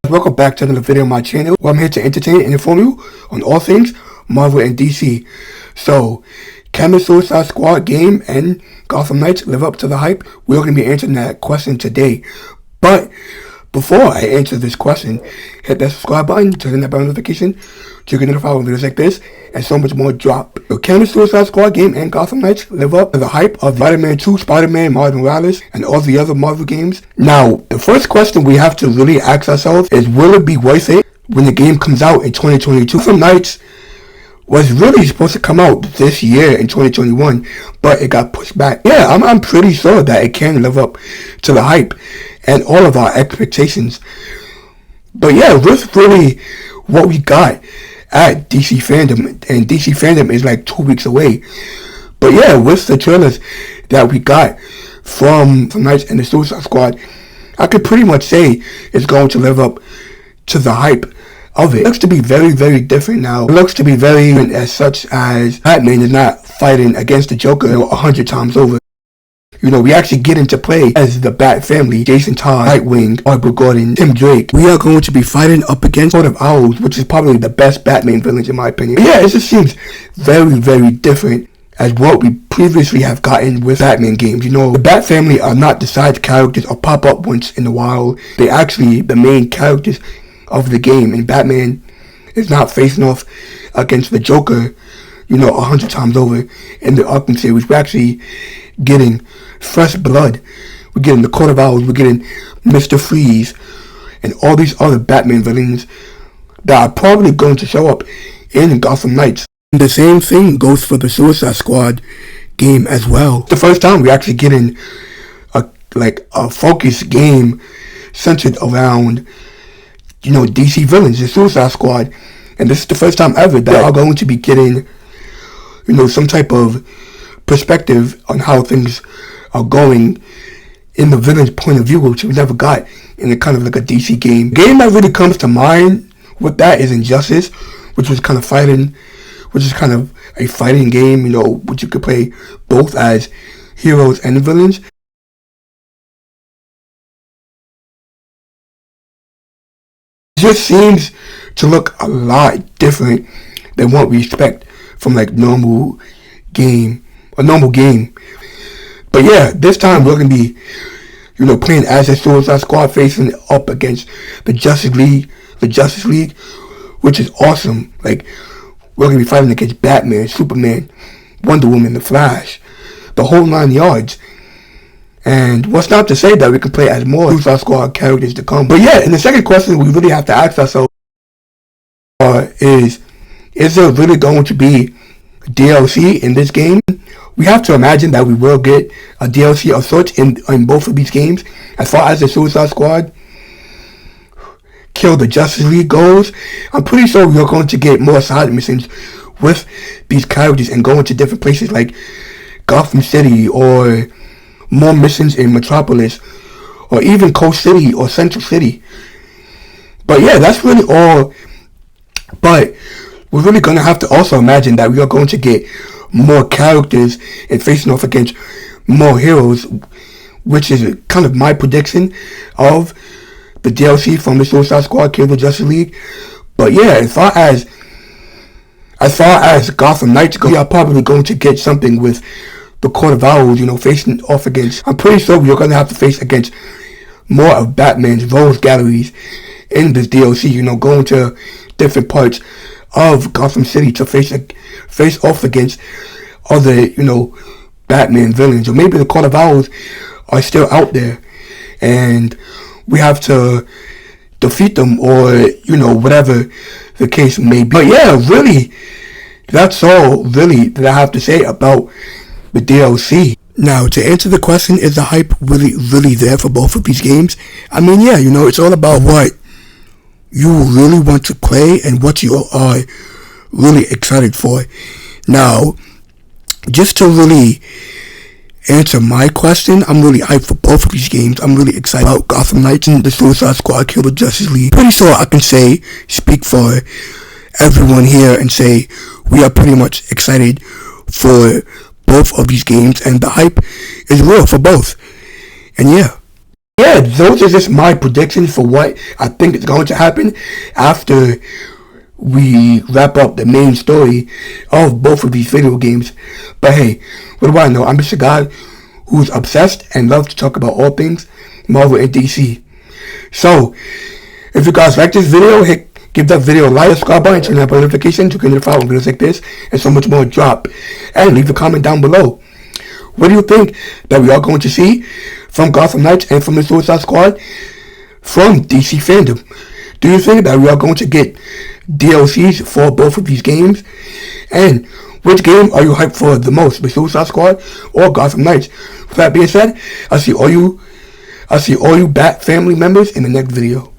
Welcome back to another video on my channel where I'm here to entertain and inform you on all things Marvel and DC. So, can the Suicide Squad game and Gotham Knights live up to the hype? We're going to be answering that question today. But before I answer this question, hit that subscribe button, turn that bell notification to get notified when videos like this and so much more drop. So can the Suicide Squad game and Gotham Knights live up to the hype of Spider-Man 2, Spider-Man, Miles Morales, and all the other Marvel games? Now, the first question we have to really ask ourselves is, will it be worth it when the game comes out in 2022? Gotham Knights was really supposed to come out this year in 2021, but it got pushed back. Yeah, I'm pretty sure that it can live up to the hype and all of our expectations. But yeah, with really what we got at DC Fandom, and DC Fandom is like 2 weeks away. But yeah, with the trailers that we got from Knights and the Suicide Squad, I could pretty much say it's going to live up to the hype of it. It looks to be very, very different now. It looks to be very different as such as Batman is not fighting against the Joker 100 times over. You know, we actually get into play as the Bat family, Jason Todd, Nightwing, Barbara Gordon, Tim Drake. We are going to be fighting up against Court of Owls, which is probably the best Batman villains in my opinion. But yeah, it just seems very, very different as what we previously have gotten with Batman games. You know, the Bat family are not the side characters or pop up once in a while. They're actually the main characters of the game, and Batman is not facing off against the Joker, 100 times over in the Arkham series. We're actually getting fresh blood. We're getting the Court of Owls. We're getting Mr. Freeze and all these other Batman villains that are probably going to show up in Gotham Knights. And the same thing goes for the Suicide Squad game as well. The first time we're actually getting a focused game centered around DC villains, the Suicide Squad, and this is the first time ever that are going to be getting some type of perspective on how things are going in the villain's point of view, which we never got in a kind of like a DC game. The game that really comes to mind with that is Injustice, which is kind of a fighting game, which you could play both as heroes and villains. It just seems to look a lot different than what we expect from a normal game. But yeah, this time we're gonna be, playing as the Suicide Squad, facing up against the Justice League, which is awesome. We're gonna be fighting against Batman, Superman, Wonder Woman, The Flash, the whole 9 yards. And what's not to say that we can play as more Suicide Squad characters to come. But yeah, and the second question we really have to ask ourselves is there really going to be DLC in this game? We have to imagine that we will get a DLC of sorts in both of these games. As far as the Suicide Squad Kill the Justice League goes, I'm pretty sure we're going to get more side missions with these characters and go into different places like Gotham City, or more missions in Metropolis, or even Coast City or Central City. But yeah, that's really all. But we're really going to have to also imagine that we are going to get more characters and facing off against more heroes, which is kind of my prediction of the DLC from the Suicide Squad Kill the Justice League. But yeah, as far as Gotham Knights go, we are probably going to get something with the Court of Owls, facing off against. I'm pretty sure we're going to have to face against more of Batman's rogues galleries in this DLC, going to different parts of Gotham City to face off against other, Batman villains. Or maybe the Court of Owls are still out there and we have to defeat them, or, whatever the case may be. But yeah, really, that's all really that I have to say about the DLC. Now, to answer the question, is the hype really there for both of these games? I mean, yeah, it's all about what you really want to play and what you are really excited for. Now, just to really answer my question, I'm really hyped for both of these games. I'm really excited about Gotham Knights and the Suicide Squad Kill the Justice League. Pretty sure I can speak for everyone here and say we are pretty much excited for both of these games, and the hype is real for both. And yeah. Yeah, those are just my predictions for what I think is going to happen after we wrap up the main story of both of these video games. But hey, what do I know? I'm just a guy who's obsessed and loves to talk about all things Marvel and DC. So, if you guys like this video, give that video a like, subscribe button, turn on notifications to get notified when videos like this and so much more drop. And leave a comment down below. What do you think that we are going to see from Gotham Knights and from the Suicide Squad from DC fandom? Do you think that we are going to get DLCs for both of these games? And which game are you hyped for the most, the Suicide Squad or Gotham Knights? With that being said, I'll see all you Bat family members in the next video.